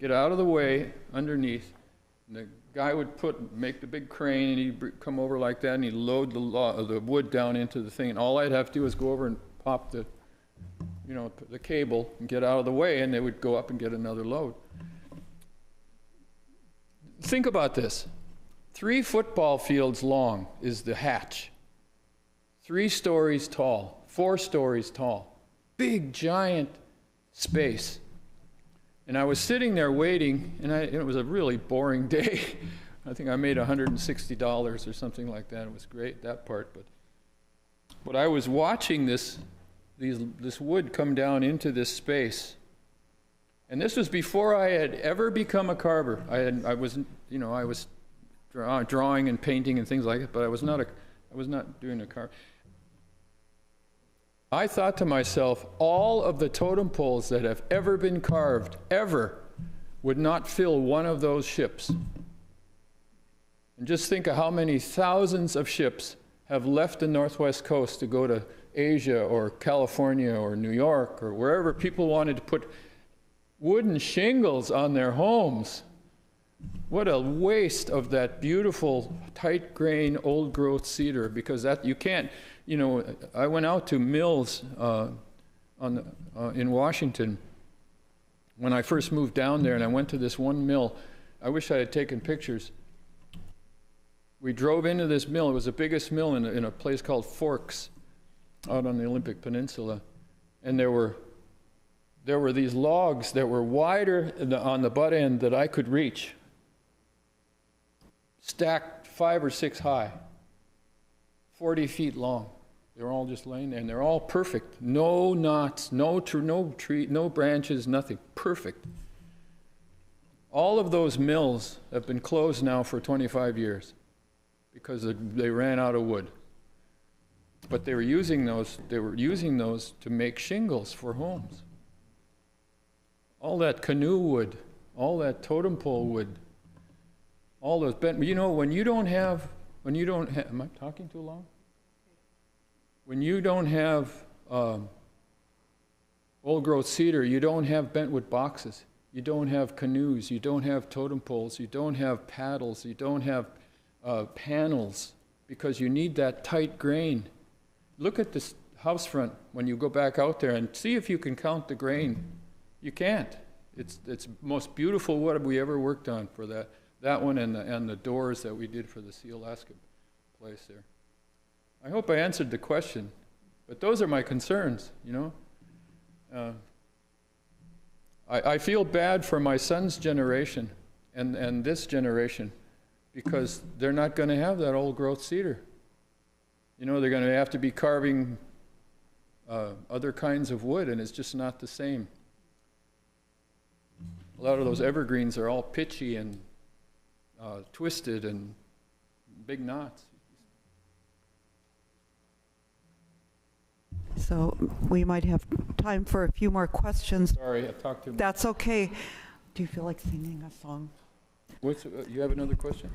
get out of the way underneath, and the guy would make the big crane, and he'd come over like that, and he'd load the wood down into the thing, and all I'd have to do is go over and pop the cable and get out of the way, and they would go up and get another load. Think about this. 3 football fields long is the hatch. 3 stories tall, 4 stories tall. Big, giant space. And I was sitting there waiting, and it was a really boring day. I think I made $160 or something like that. It was great, that part. But I was watching this wood come down into this space. And this was before I had ever become a carver. I was drawing and painting and things like that, but I was not doing a carve. I thought to myself, all of the totem poles that have ever been carved, ever, would not fill one of those ships. And just think of how many thousands of ships have left the Northwest coast to go to Asia or California or New York or wherever people wanted to put wooden shingles on their homes. What a waste of that beautiful, tight grain, old growth cedar, because that you can't, I went out to mills in Washington when I first moved down there, and I went to this one mill. I wish I had taken pictures. We drove into this mill. It was the biggest mill in a place called Forks out on the Olympic Peninsula. And there were these logs that were wider on the butt end that I could reach, stacked 5 or 6 high, 40 feet long. They were all just laying there, and they're all perfect. No knots, no tree, no branches, nothing. Perfect. All of those mills have been closed now for 25 years because they ran out of wood. But they were using those to make shingles for homes. All that canoe wood, all that totem pole wood, all those bent, you know, when you don't have, am I talking too long? When you don't have old growth cedar, you don't have bentwood boxes, you don't have canoes, you don't have totem poles, you don't have paddles, you don't have panels, because you need that tight grain. Look at this house front when you go back out there and see if you can count the grain. You can't. It's the most beautiful wood we ever worked on for that one and the doors that we did for the Sealaska place there. I hope I answered the question, but those are my concerns, you know. I feel bad for my son's generation and this generation, because they're not going to have that old growth cedar. You know, they're going to have to be carving other kinds of wood, and it's just not the same. A lot of those evergreens are all pitchy and twisted and big knots. So we might have time for a few more questions. Sorry, I talked too much. That's okay. Do you feel like singing a song? You have another question?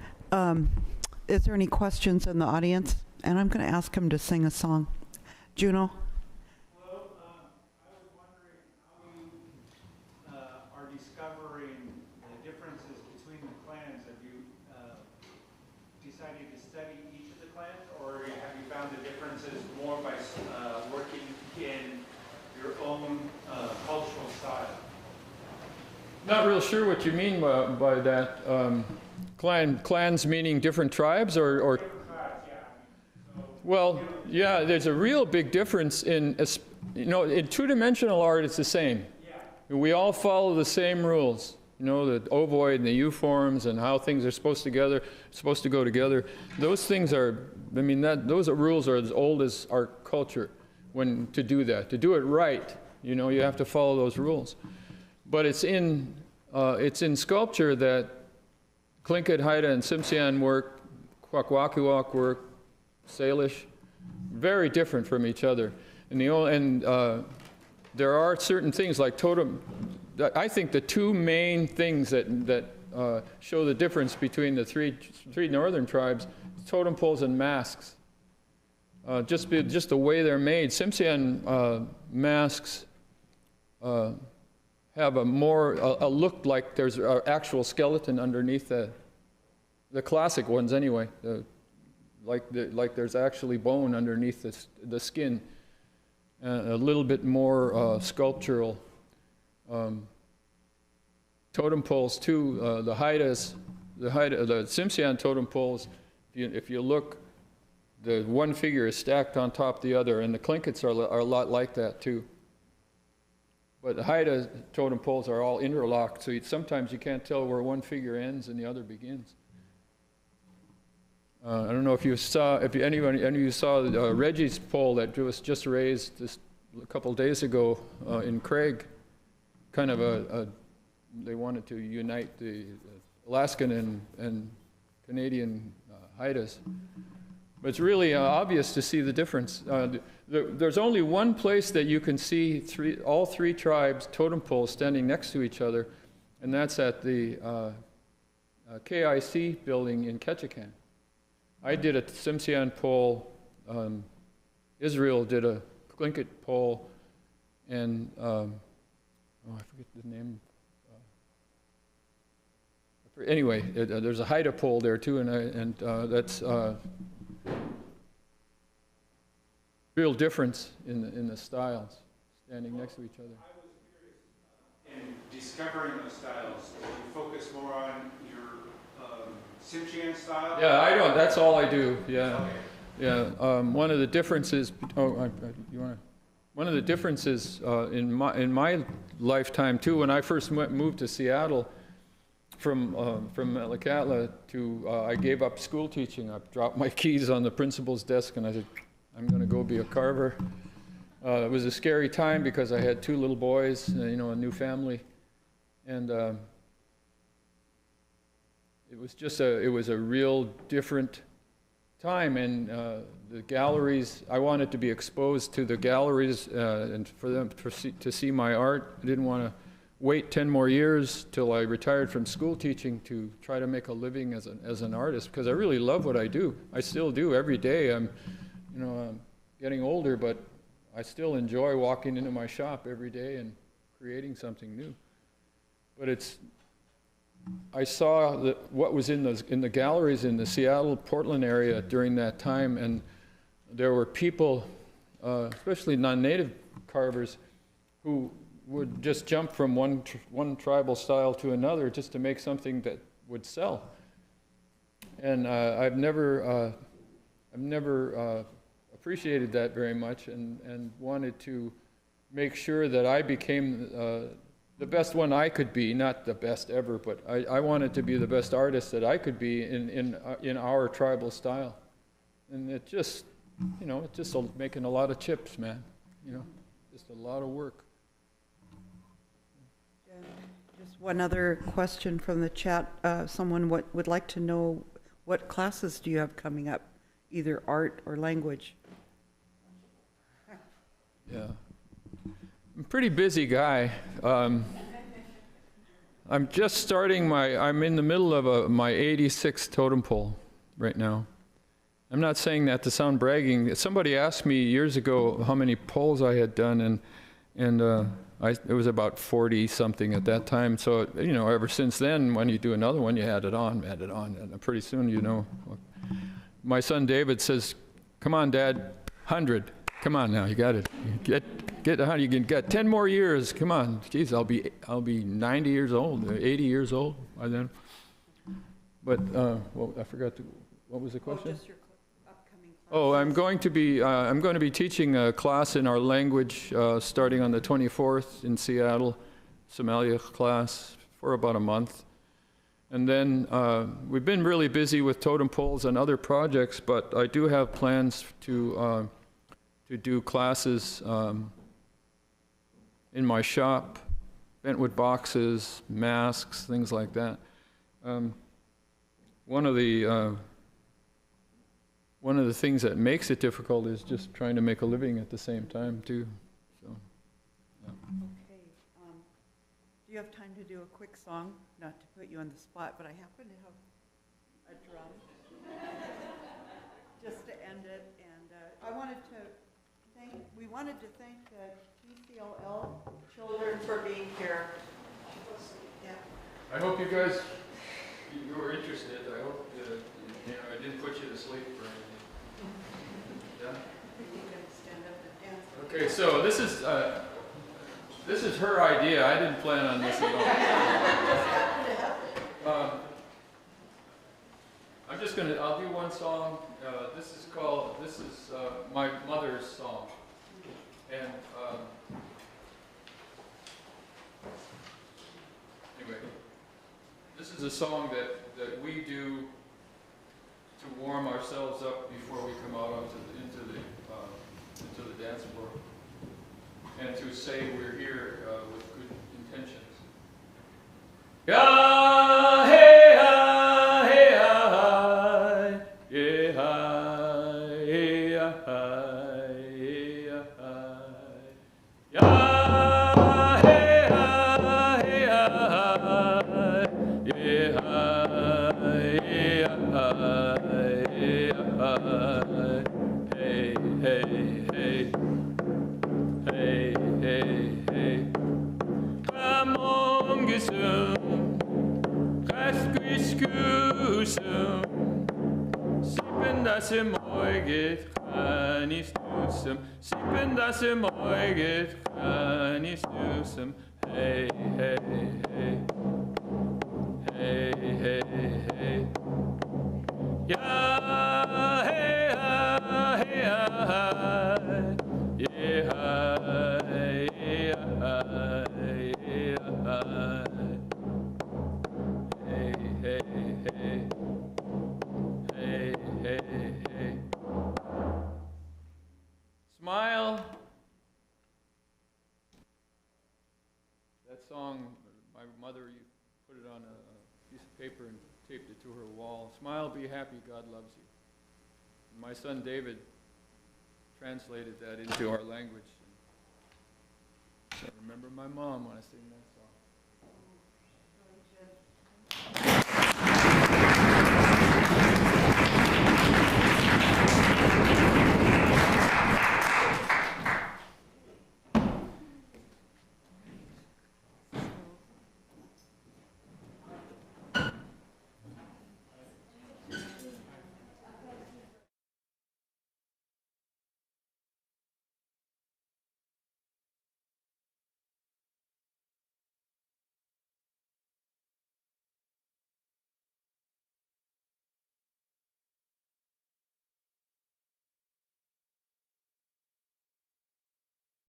Is there any questions in the audience? And I'm going to ask him to sing a song. Juno? Hello. I was wondering how you are discovering the differences between the clans. Have you decided to study each of the clans, or have you found the differences more by working in your own cultural style? Not real sure what you mean by that. Clans meaning different tribes, or Different tribes, yeah. well, yeah, there's a real big difference in, you know, in two-dimensional art it's the same. Yeah. We all follow the same rules, you know, the ovoid and the U-forms and how things are supposed to go together. Those things are, I mean, those rules are as old as our culture. To do that, to do it right, you know, you have to follow those rules. But it's in sculpture that Tlingit, Haida, and Tsimshian work, Kwakwaka'wakw work, Salish, very different from each other. And there are certain things like totem. I think the two main things that show the difference between the three northern tribes: totem poles and masks. Just the way they're made. Tsimshian masks have a look like there's an actual skeleton underneath the classic ones anyway. Like there's actually bone underneath the skin. A little bit more sculptural. Totem poles too. The Tsimshian totem poles. If you look, the one figure is stacked on top of the other, and the Tlingits are a lot like that too. But the Haida totem poles are all interlocked, so sometimes you can't tell where one figure ends and the other begins. I don't know if any of you saw Reggie's pole that was just raised a couple days ago in Craig. Kind of they wanted to unite the Alaskan and Canadian Haidas. But it's really obvious to see the difference. There's only one place that you can see all three tribes' totem poles standing next to each other, and that's at the KIC building in Ketchikan. I did a Tsimshian pole, Israel did a Tlingit pole, and I forget the name. Anyway, there's a Haida pole there too, and that's real difference in the styles, standing next to each other. I was curious, in discovering those styles, do you focus more on your Tsimshian style? Yeah, that's all I do, yeah. Okay. Yeah, one of the differences, one of the differences in my lifetime too, when I first moved to Seattle from Metlakatla to, I gave up school teaching. I dropped my keys on the principal's desk and I said, I'm going to go be a carver. It was a scary time because I had two little boys, you know, a new family, and it was a real different time, and the galleries, I wanted to be exposed to the galleries and for them to see my art. I didn't want to wait 10 more years till I retired from school teaching to try to make a living as an artist, because I really love what I do. I still do every day. I'm getting older, but I still enjoy walking into my shop every day and creating something new. But I saw what was in the galleries in the Seattle, Portland area during that time, and there were people, especially non-native carvers, who would just jump from one tribal style to another just to make something that would sell. And I've never appreciated that very much, and wanted to make sure that I became the best one I could be, not the best ever, but I wanted to be the best artist that I could be in our tribal style. And it just, it's just making a lot of chips, man. Just a lot of work. Just one other question from the chat. Someone would like to know, what classes do you have coming up, either art or language? Yeah. I'm a pretty busy guy. I'm just starting I'm in the middle of my 86th totem pole right now. I'm not saying that to sound bragging. Somebody asked me years ago how many poles I had done, and it was about 40 something at that time. So, ever since then, when you do another one, you add it on, and pretty soon, My son David says, "Come on, Dad, 100. Come on now, you got it. Get 100. You can get 10 more years. Come on, geez, I'll be 90 years old, 80 years old by then." But I forgot what was the question? Just your upcoming class. Oh, I'm going to be teaching a class in our language starting on the 24th in Seattle, Shm'algyack class for about a month. And then we've been really busy with totem poles and other projects, but I do have plans to do classes in my shop, bentwood boxes, masks, things like that. One of the things that makes it difficult is just trying to make a living at the same time too. So, yeah. Okay. Do you have time to do a quick song? Not to put you on the spot, but I happen to have a drum just to end it. And we wanted to thank the TCLL children for being here. Yeah. I hope you guys, you were interested. I hope I didn't put you to sleep or anything. Yeah. You can stand up and dance. Okay, so this is her idea. I didn't plan on this at all. I'll do one song. This is my mother's song. And anyway, this is a song that we do to warm ourselves up before we come out into the dance floor, and to say we're here with good intentions. Yeah, hey, hi, hey, hi, yeah, hi, hey, hi, yeah, hi, yeah, hey, hi, hey, hi, yeah, hi, yeah, hi, yeah, hey, hey, hey. Hey, hey, hey. Kamongisum, Kaskwiskusum, Sippendasse Moiget, Kanistusum, Sippendasse Moiget, Kanistusum, hey, hey, hey. Hey, hey, hey. Yeah, hey, hey, hey. Yeah, hey, hey, hey, hey, hey, hey, hey. Smile. That song, my mother, you put it on a piece of paper and taped it to her wall. Smile, be happy, God loves you. My son David translated that into our language. So I remember my mom when I sing that song.